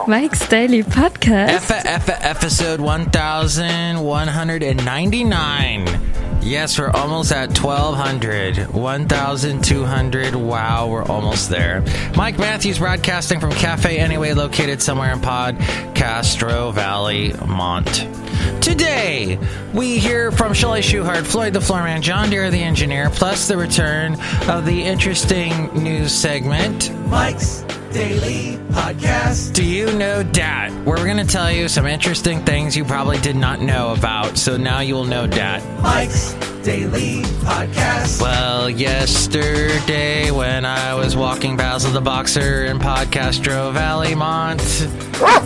Mike's Daily Podcast. Episode 1199. Yes, we're almost at 1,200. 1,200. Wow, we're almost there. Mike Matthews broadcasting from Cafe Anyway, located somewhere in Castro Valley, Mont. Today, we hear from Chely Shoehart, Floyd the Floorman, John Deere the engineer, plus the return of the interesting news segment, Mike's Daily Podcast. Do You Know Dat? Where we're going to tell you some interesting things you probably did not know about, so now you will know dat. Mike's Daily Podcast. Well, yesterday when I was walking Basil the Boxer in Castro Valley, Mont,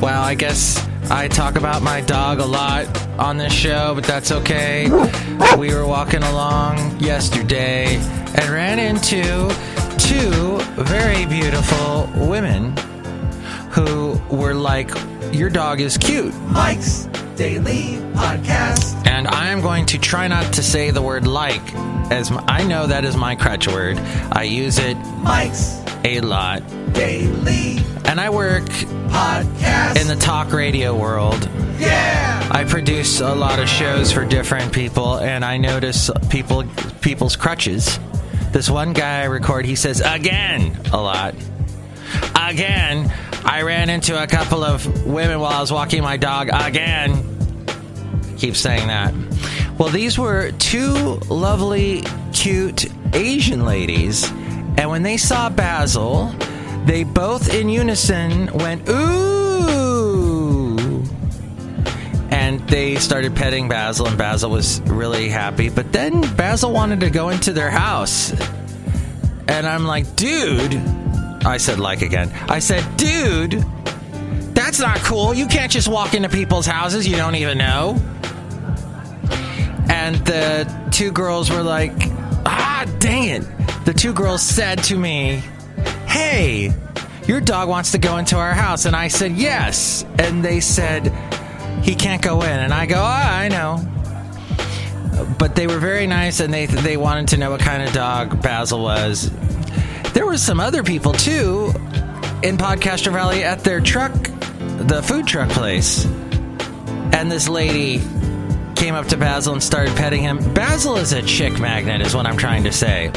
well, I guess I talk about my dog a lot on this show, but that's okay. We were walking along yesterday and ran into two very beautiful women who were like, your dog is cute. Mike's Daily Podcast. And I am going to try not to say the word like, as I know that is my crutch word. I use it Mike's a lot. Daily And I work Podcast in the talk radio world. Yeah! I produce a lot of shows for different people, and I notice people's crutches. This one guy I record, he says, again, a lot. Again. I ran into a couple of women while I was walking my dog. Again. Keep saying that. Well, these were two lovely, cute Asian ladies. And when they saw Basil, they both in unison went, ooh. And they started petting Basil, and Basil was really happy. But then Basil wanted to go into their house. And I'm like, dude. I said like again. I said, dude, that's not cool. You can't just walk into people's houses you don't even know. And the two girls were like, dang it. The two girls said to me, hey, your dog wants to go into our house. And I said, yes. And they said, he can't go in. And I go, I know. But they were very nice, and they wanted to know what kind of dog Basil was. There were some other people, too, in Castro Valley at their truck, the food truck place. And this lady came up to Basil and started petting him. Basil is a chick magnet, is what I'm trying to say.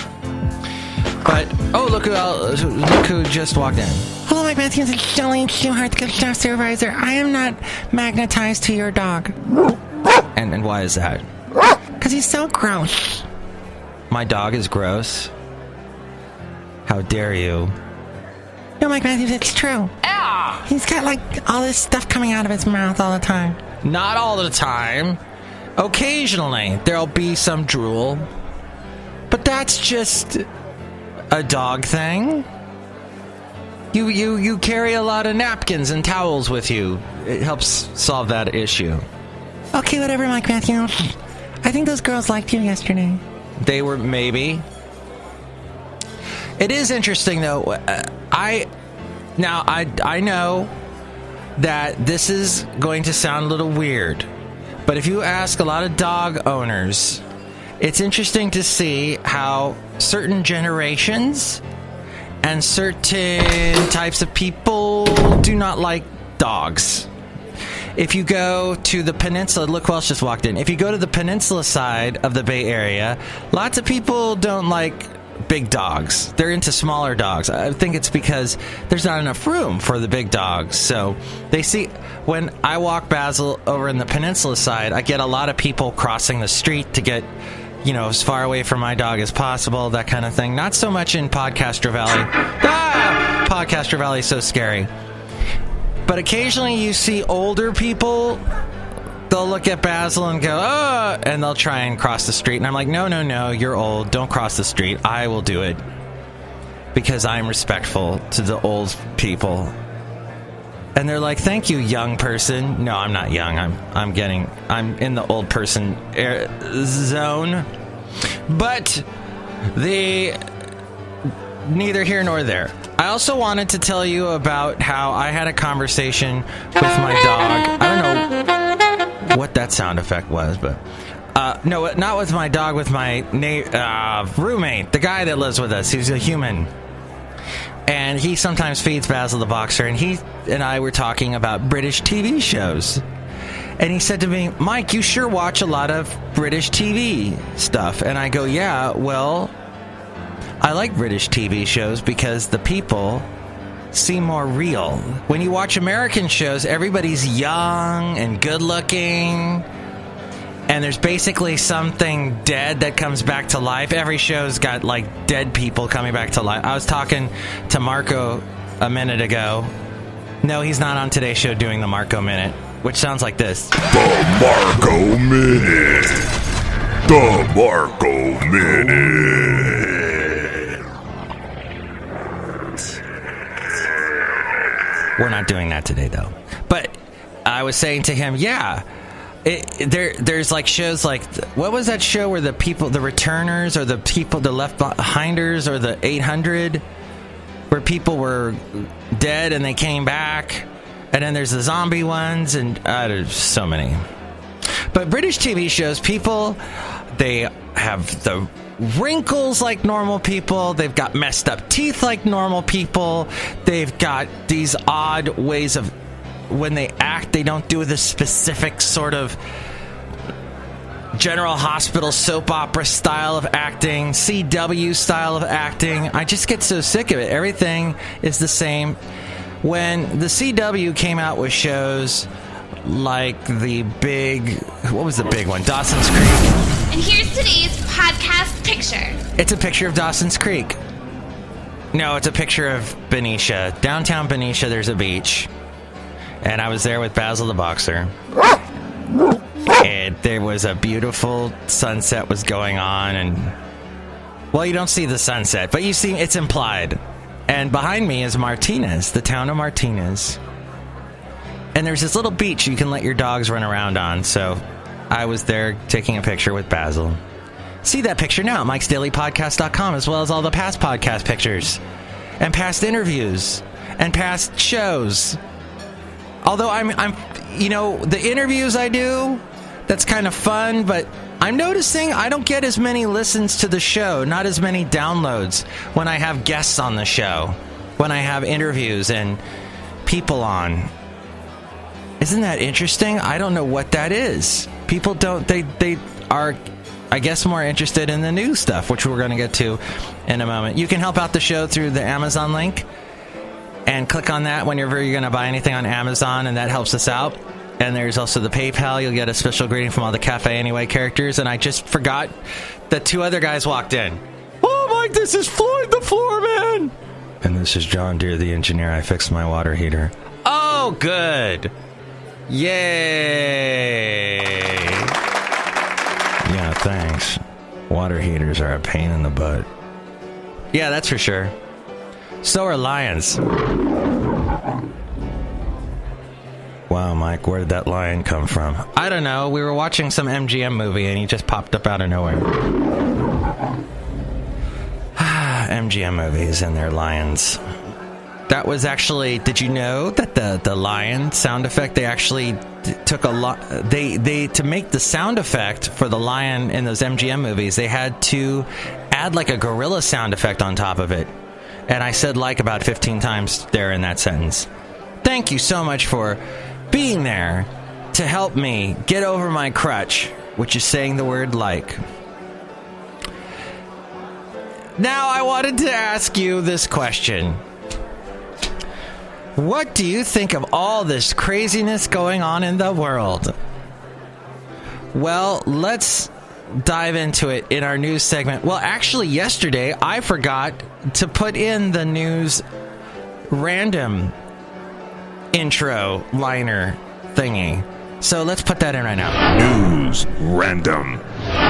But, look who just walked in. Hello, Mike Matthews. It's Chely Shoehart, the staff supervisor. I am not magnetized to your dog. And why is that? Because he's so gross. My dog is gross? How dare you? No, Mike Matthews, it's true. He's got, all this stuff coming out of his mouth all the time. Not all the time. Occasionally, there'll be some drool. But that's just a dog thing. You carry a lot of napkins and towels with you. It helps solve that issue. Okay, whatever, Mike Matthews. I think those girls liked you yesterday. They were, maybe. It is interesting, though. I know that this is going to sound a little weird, but if you ask a lot of dog owners, it's interesting to see how certain generations and certain types of people do not like dogs. If you go to the peninsula, look who else just walked in. If you go to the peninsula side of the Bay Area, lots of people don't like big dogs. They're into smaller dogs. I think it's because there's not enough room for the big dogs. So they see, when I walk Basil over in the peninsula side, I get a lot of people crossing the street to get, as far away from my dog as possible, that kind of thing. Not so much in Castro Valley. Castro Valley is so scary. But occasionally you see older people, they'll look at Basil and go, and they'll try and cross the street. And I'm like, no, you're old. Don't cross the street. I will do it. Because I'm respectful to the old people. And they're like, thank you, young person. No, I'm not young. I'm in the old person zone. But neither here nor there. I also wanted to tell you about how I had a conversation with my dog. I don't know what that sound effect was, but no, not with my dog, with my roommate, the guy that lives with us. He's a human. And he sometimes feeds Basil the Boxer, and he and I were talking about British TV shows. And he said to me, Mike, you sure watch a lot of British TV stuff. And I go, yeah, well, I like British TV shows because the people seem more real. When you watch American shows, everybody's young and good looking, and there's basically something dead that comes back to life. Every show's got like dead people coming back to life. I was talking to Marco a minute ago. No, he's not on today's show doing the Marco Minute, which sounds like this. The Marco Minute. The Marco Minute. We're not doing that today, though. But I was saying to him, yeah, there's like shows like, what was that show where the people, the returners, or the people, the left behinders, or the 800, where people were dead and they came back? And then there's the zombie ones, and there's so many. But British TV shows, people, they have the wrinkles like normal people. They've got messed up teeth like normal people. They've got these odd ways of, when they act, they don't do the specific sort of General Hospital soap opera style of acting, CW style of acting. I just get so sick of it. Everything is the same. When the CW came out with shows like the big, what was the big one? Dawson's Creek. And here's today's podcast picture. It's a picture of Dawson's Creek. No, it's a picture of Benicia. Downtown Benicia, there's a beach. And I was there with Basil the Boxer. And there was a beautiful sunset was going on. And, well, you don't see the sunset, but you see it's implied. And behind me is Martinez, the town of Martinez. And there's this little beach you can let your dogs run around on. So I was there taking a picture with Basil. See that picture now at MIKEs-DAILY-PODCAST.com, as well as all the past podcast pictures and past interviews and past shows. Although I'm you know, the interviews I do, that's kind of fun, but I'm noticing I don't get as many listens to the show, not as many downloads when I have guests on the show, when I have interviews and people on. Isn't that interesting? I don't know what that is. People don't, they are, I guess, more interested in the new stuff, which we're going to get to in a moment. You can help out the show through the Amazon link and click on that whenever you're going to buy anything on Amazon, and that helps us out. And there's also the PayPal. You'll get a special greeting from all the Cafe Anyway characters. And I just forgot that two other guys walked in. Oh, Mike, this is Floyd the Floorman. And this is John Deere, the engineer. I fixed my water heater. Oh, good. Yay. Yeah, thanks. Water heaters are a pain in the butt. Yeah, that's for sure. So are lions. Wow, Mike, where did that lion come from? I don't know. We were watching some MGM movie and he just popped up out of nowhere. MGM movies and their lions. That was actually, did you know that the lion sound effect, they actually took a lot, they to make the sound effect for the lion in those MGM movies, they had to add like a gorilla sound effect on top of it. And I said like about 15 times there in that sentence. Thank you so much for being there to help me get over my crutch, which is saying the word like. Now I wanted to ask you this question. What do you think of all this craziness going on in the world? Well, let's dive into it in our news segment. Well, actually, yesterday I forgot to put in the news random intro liner thingy. So let's put that in right now. News random.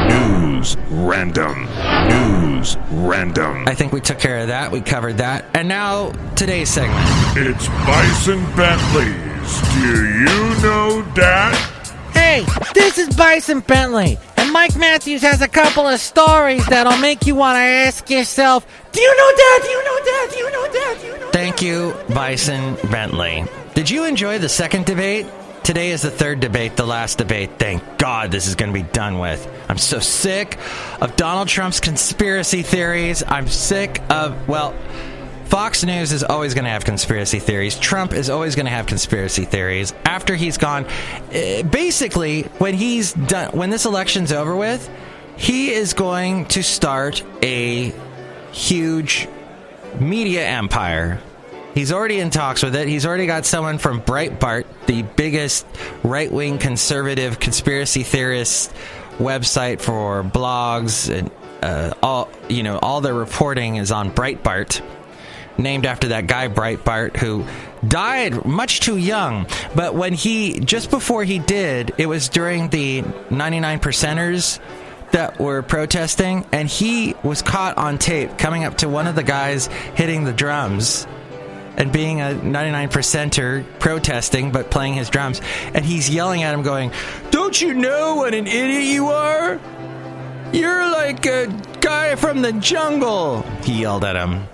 News random. News random. I think we took care of that. We covered that. And now, today's segment. It's Bison Bentley's Do You Know Dat? Hey, this is Bison Bentley, and Mike Matthews has a couple of stories that'll make you want to ask yourself, do you know that? Do you know that? Do you know that? Do you know that? Thank you, Bison Bentley. Did you enjoy the second debate? Today is the third debate, the last debate. Thank God this is going to be done with. I'm so sick of Donald Trump's conspiracy theories. I'm sick of, well, Fox News is always going to have conspiracy theories. Trump is always going to have conspiracy theories. After he's gone, basically, when he's done, when this election's over with, he is going to start a huge media empire. He's already in talks with it. He's already got someone from Breitbart, the biggest right-wing conservative conspiracy theorist website for blogs, and all their reporting is on Breitbart, named after that guy Breitbart who died much too young. But just before he did, it was during the 99%ers that were protesting, and he was caught on tape coming up to one of the guys hitting the drums and being a 99%er protesting but playing his drums, and he's yelling at him going, "Don't you know what an idiot you are? You're like a guy from the jungle," he yelled at him.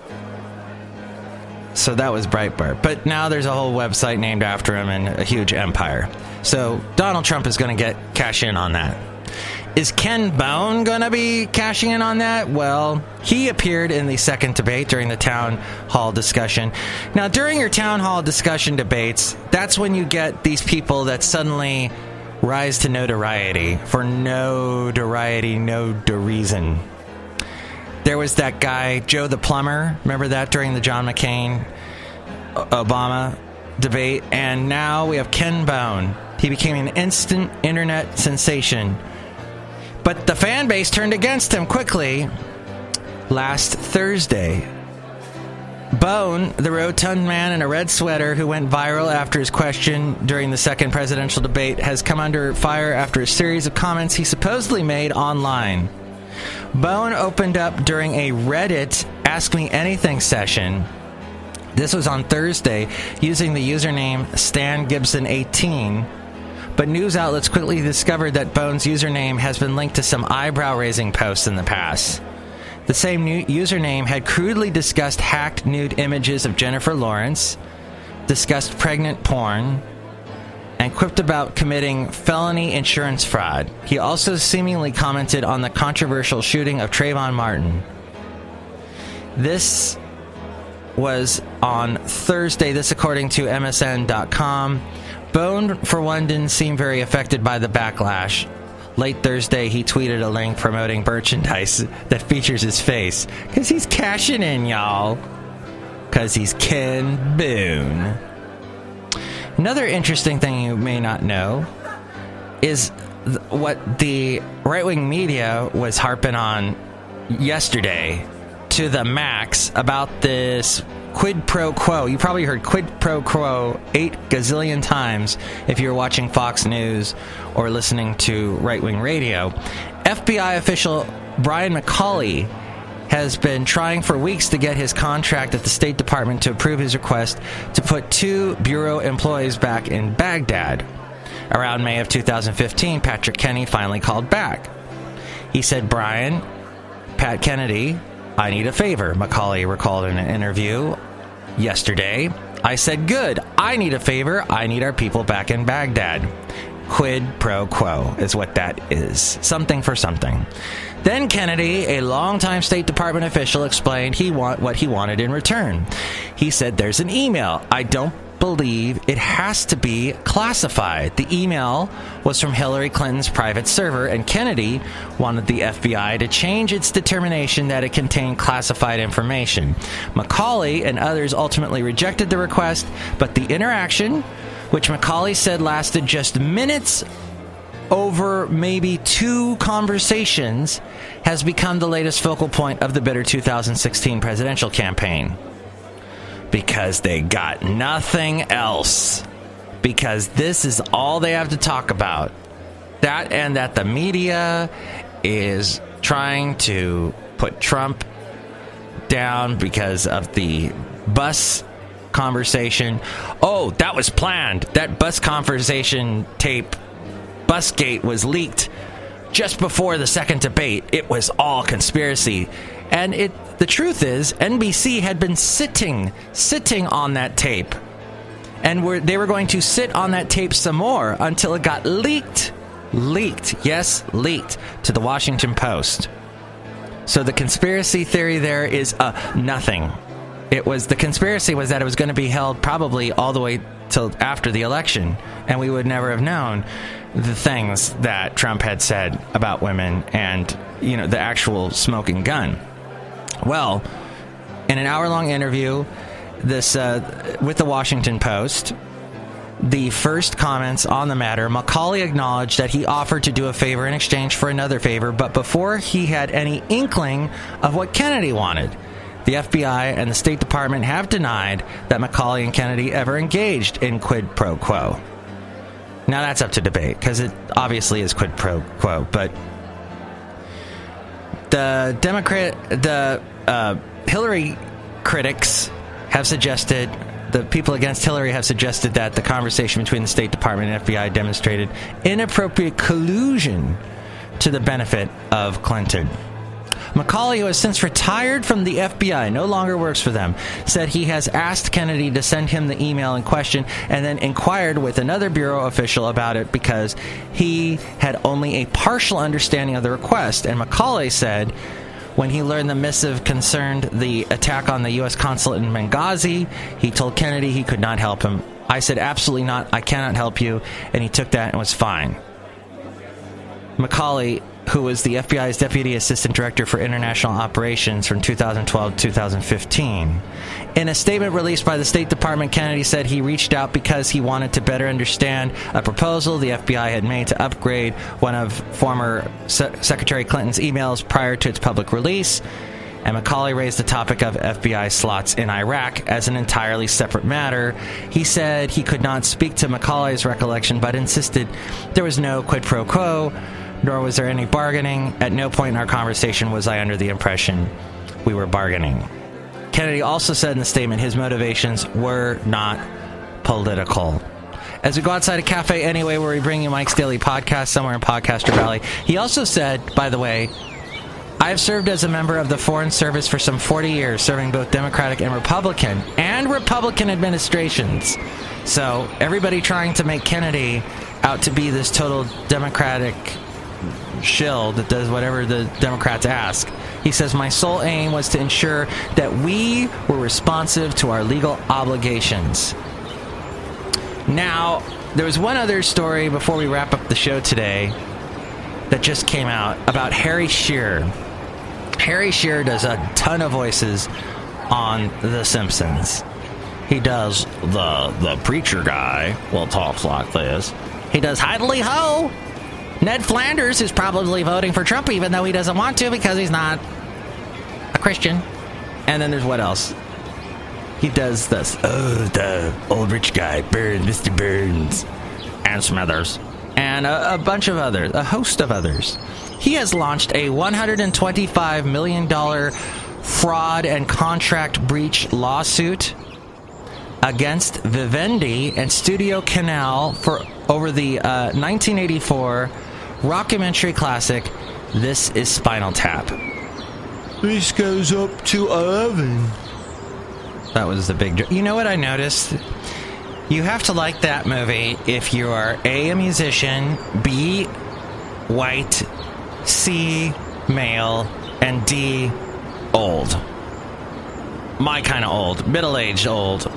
So that was Breitbart. But now there's a whole website named after him and a huge empire. So Donald Trump is going to cash in on that. Is Ken Bone going to be cashing in on that? Well, he appeared in the second debate during the town hall discussion. Now, during your town hall discussion debates, that's when you get these people that suddenly rise to notoriety for no reason. There was that guy, Joe the Plumber. Remember that during the John McCain Obama debate? And now we have Ken Bone. He became an instant internet sensation. But the fan base turned against him quickly last Thursday. Bone, the rotund man in a red sweater who went viral after his question during the second presidential debate, has come under fire after a series of comments he supposedly made online. Bone opened up during a Reddit Ask Me Anything session. This was on Thursday, using the username StanGibson18. But news outlets quickly discovered that Bone's username has been linked to some eyebrow-raising posts in the past. The same username had crudely discussed hacked nude images of Jennifer Lawrence, discussed pregnant porn, and quipped about committing felony insurance fraud. He also seemingly commented on the controversial shooting of Trayvon Martin. This was on Thursday, this according to MSN.com. Bone, for one, didn't seem very affected by the backlash. Late Thursday, he tweeted a link promoting merchandise that features his face. Because he's cashing in, y'all. Because he's Ken Boone. Another interesting thing you may not know is what the right-wing media was harping on yesterday to the max about this quid pro quo. You probably heard quid pro quo 8 gazillion times if you're watching Fox News or listening to right-wing radio. FBI official Brian McCauley has been trying for weeks to get his contract at the State Department to approve his request to put 2 bureau employees back in Baghdad. Around May of 2015, Patrick Kennedy finally called back. He said, "Brian, Pat Kennedy, I need a favor," McCauley recalled in an interview yesterday. "I said, good, I need a favor. I need our people back in Baghdad." Quid pro quo is what that is. Something for something. Then Kennedy, a longtime State Department official, explained what he wanted in return. He said, "There's an email. I don't believe it has to be classified." The email was from Hillary Clinton's private server, and Kennedy wanted the FBI to change its determination that it contained classified information. McCauley and others ultimately rejected the request, but the interaction, which McCauley said lasted just minutes over maybe 2 conversations, has become the latest focal point of the bitter 2016 presidential campaign. Because they got nothing else. Because this is all they have to talk about. That, and that the media is trying to put Trump down because of the bus conversation. Oh, that was planned. That bus conversation tape, Busgate, was leaked just before the second debate. It was all conspiracy. And the truth is, NBC had been sitting on that tape. And they were going to sit on that tape some more until it got leaked. Yes, leaked to the Washington Post. So the conspiracy theory there is nothing. The conspiracy was that it was going to be held probably all the way till after the election, and we would never have known the things that Trump had said about women and, the actual smoking gun. Well, in an hour-long interview with the Washington Post, the first comments on the matter, Macaulay acknowledged that he offered to do a favor in exchange for another favor, but before he had any inkling of what Kennedy wanted. The FBI and the State Department have denied that Macaulay and Kennedy ever engaged in quid pro quo. Now that's up to debate, because it obviously is quid pro quo, but the Hillary critics have suggested, the people against Hillary have suggested that the conversation between the State Department and FBI demonstrated inappropriate collusion to the benefit of Clinton. Macaulay, who has since retired from the FBI, no longer works for them, said he has asked Kennedy to send him the email in question and then inquired with another bureau official about it because he had only a partial understanding of the request. And Macaulay said when he learned the missive concerned the attack on the U.S. consulate in Benghazi, he told Kennedy he could not help him. I said, absolutely not, I cannot help you, and he took that and was fine. Macaulay, who was the FBI's Deputy Assistant Director for International Operations from 2012 to 2015. In a statement released by the State Department, Kennedy said he reached out because he wanted to better understand a proposal the FBI had made to upgrade one of former Secretary Clinton's emails prior to its public release. And Macaulay raised the topic of FBI slots in Iraq as an entirely separate matter. He said he could not speak to Macaulay's recollection, but insisted there was no quid pro quo, nor was there any bargaining. At no point in our conversation was I under the impression we were bargaining. Kennedy also said in the statement his motivations were not political. As we go outside a cafe anyway, where we bring you Mike's Daily Podcast somewhere in Podcaster Valley, he also said, by the way, I have served as a member of the Foreign Service for some 40 years, serving both Democratic and Republican administrations. So everybody trying to make Kennedy out to be this total Democratic shill that does whatever the Democrats ask. He says, my sole aim was to ensure that we were responsive to our legal obligations. Now, there was one other story before we wrap up the show today that just came out about Harry Shearer. Harry Shearer does a ton of voices on The Simpsons. He does the preacher guy, well, talks like this. He does Hidely Ho! Ned Flanders is probably voting for Trump even though he doesn't want to because he's not a Christian. And then there's what else? He does this. Oh, the old rich guy, Burns, Mr. Burns, and some others. And a bunch of others, a host of others. He has launched a $125 million fraud and contract breach lawsuit against Vivendi and Studio Canal for over the 1984 rockumentary classic, This Is Spinal Tap. This goes up to 11. That was the big joke. You know what I noticed? You have to like that movie if you are A, musician, B, white, C, male, and D, old. My kind of old. Middle-aged old.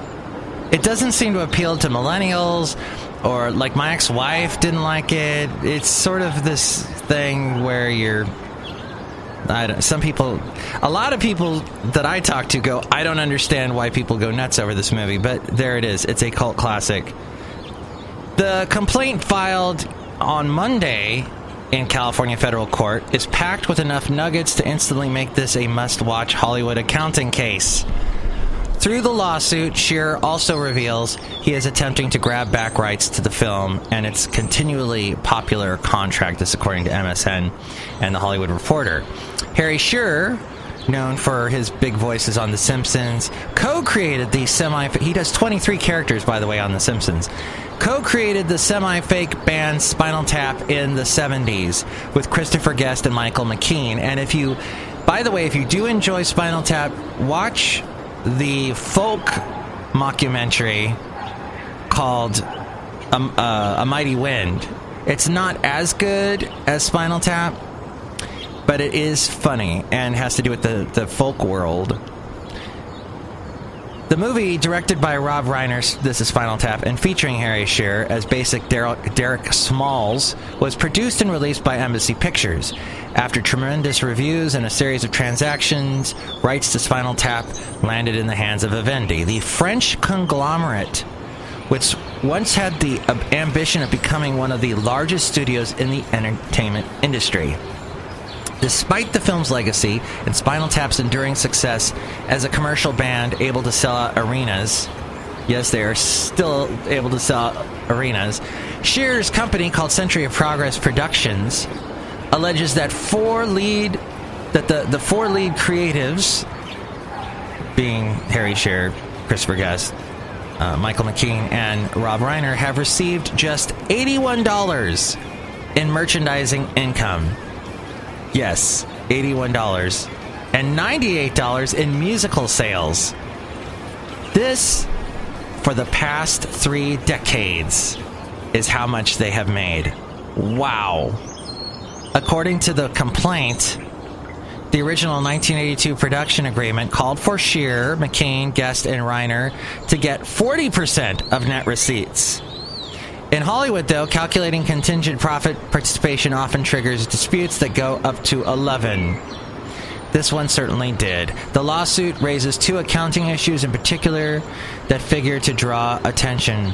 It doesn't seem to appeal to millennials, or like my ex-wife didn't like it. It's sort of this thing where a lot of people that I talk to go, I don't understand why people go nuts over this movie, but there it is. It's a cult classic. The complaint filed on Monday in California federal court is packed with enough nuggets to instantly make this a must-watch Hollywood accounting case. Through the lawsuit, Shearer also reveals he is attempting to grab back rights to the film and its continually popular contract, this according to MSN and The Hollywood Reporter. Harry Shearer, known for his big voices on The Simpsons, co-created the he does 23 characters, by the way, on The Simpsons. Co-created the semi-fake band Spinal Tap in the 70s with Christopher Guest and Michael McKean. And if you do enjoy Spinal Tap, watch the folk mockumentary called A Mighty Wind. It's not as good as Spinal Tap, but it is funny and has to do with the folk world. The movie, directed by Rob Reiner, this is Spinal Tap, and featuring Harry Shearer as basic Derek Smalls, was produced and released by Embassy Pictures. After tremendous reviews and a series of transactions, rights to Spinal Tap landed in the hands of Vivendi, the French conglomerate, which once had the ambition of becoming one of the largest studios in the entertainment industry. Despite the film's legacy and Spinal Tap's enduring success as a commercial band able to sell out arenas, yes, they are still able to sell out arenas, Shearer's company, called Century of Progress Productions, alleges that the four lead creatives, being Harry Shearer, Christopher Guest, Michael McKean, and Rob Reiner, have received just $81 in merchandising income. Yes, $81. And $98 in musical sales. This, for the past 3 decades, is how much they have made. Wow. According to the complaint, the original 1982 production agreement called for Shearer, McKean, Guest, and Reiner to get 40% of net receipts. In Hollywood, though, calculating contingent profit participation often triggers disputes that go up to 11. This one certainly did. The lawsuit raises 2 accounting issues in particular that figure to draw attention.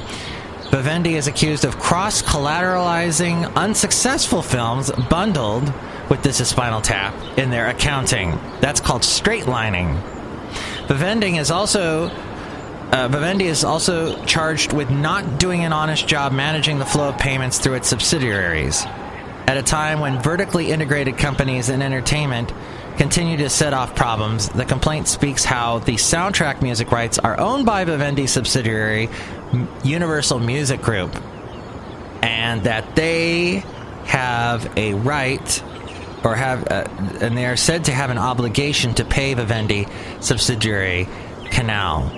Vivendi is accused of cross-collateralizing unsuccessful films bundled with This Is Spinal Tap in their accounting. That's called straight-lining. Vivendi is also charged with not doing an honest job managing the flow of payments through its subsidiaries. At a time when vertically integrated companies in entertainment continue to set off problems, the complaint speaks how the soundtrack music rights are owned by Vivendi's subsidiary, Universal Music Group, and that they have a right, and they are said to have an obligation to pay Vivendi subsidiary Canal.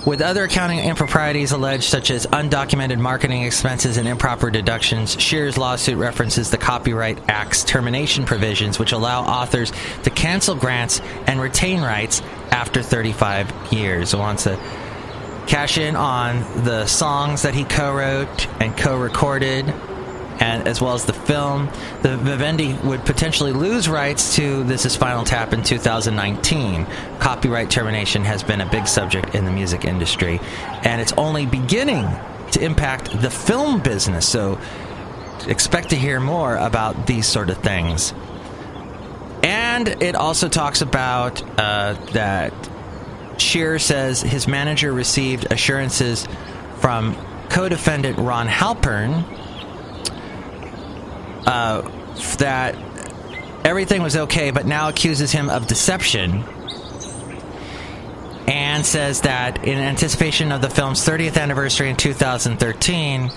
With other accounting improprieties alleged, such as undocumented marketing expenses and improper deductions, Shearer's lawsuit references the Copyright Act's termination provisions, which allow authors to cancel grants and retain rights after 35 years. It wants to cash in on the songs that he co-wrote and co-recorded, and as well as the film. The Vivendi would potentially lose rights to This Is Spinal Tap in 2019. Copyright termination has been a big subject in the music industry, and it's only beginning to impact the film business, so expect to hear more about these sort of things. And it also talks about that Shearer says his manager received assurances from co-defendant Ron Halpern that everything was okay, but now accuses him of deception, and says that in anticipation of the film's 30th anniversary in 2013,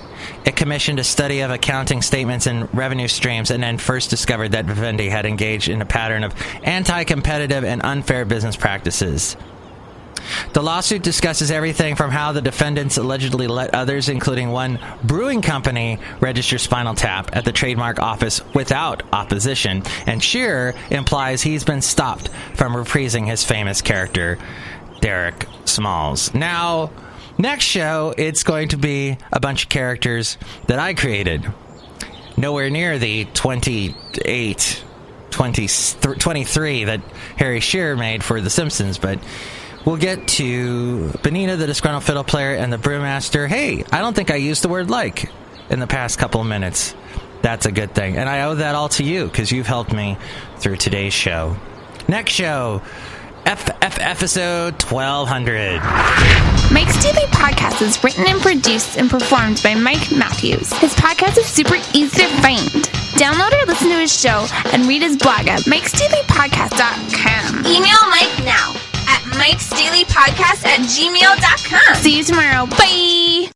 it commissioned a study of accounting statements and revenue streams, and then first discovered that Vivendi had engaged in a pattern of anti-competitive and unfair business practices. The lawsuit discusses everything from how the defendants allegedly let others, including one brewing company, register Spinal Tap at the trademark office without opposition, and Shearer implies he's been stopped from reprising his famous character, Derek Smalls. Now, next show, it's going to be a bunch of characters that I created. Nowhere near the 23 that Harry Shearer made for The Simpsons, but we'll get to Benita, the Disgruntled Fiddle Player, and the Brewmaster. Hey, I don't think I used the word like in the past couple of minutes. That's a good thing. And I owe that all to you, because you've helped me through today's show. Next show, episode 1200. Mike's Daily Podcast is written and produced and performed by Mike Matthews. His podcast is super easy to find. Download or listen to his show and read his blog at MIKEs-DAILY-PODCAST.com. Email Mike now at MIKEs-DAILY-PODCAST@gmail.com. See you tomorrow. Bye!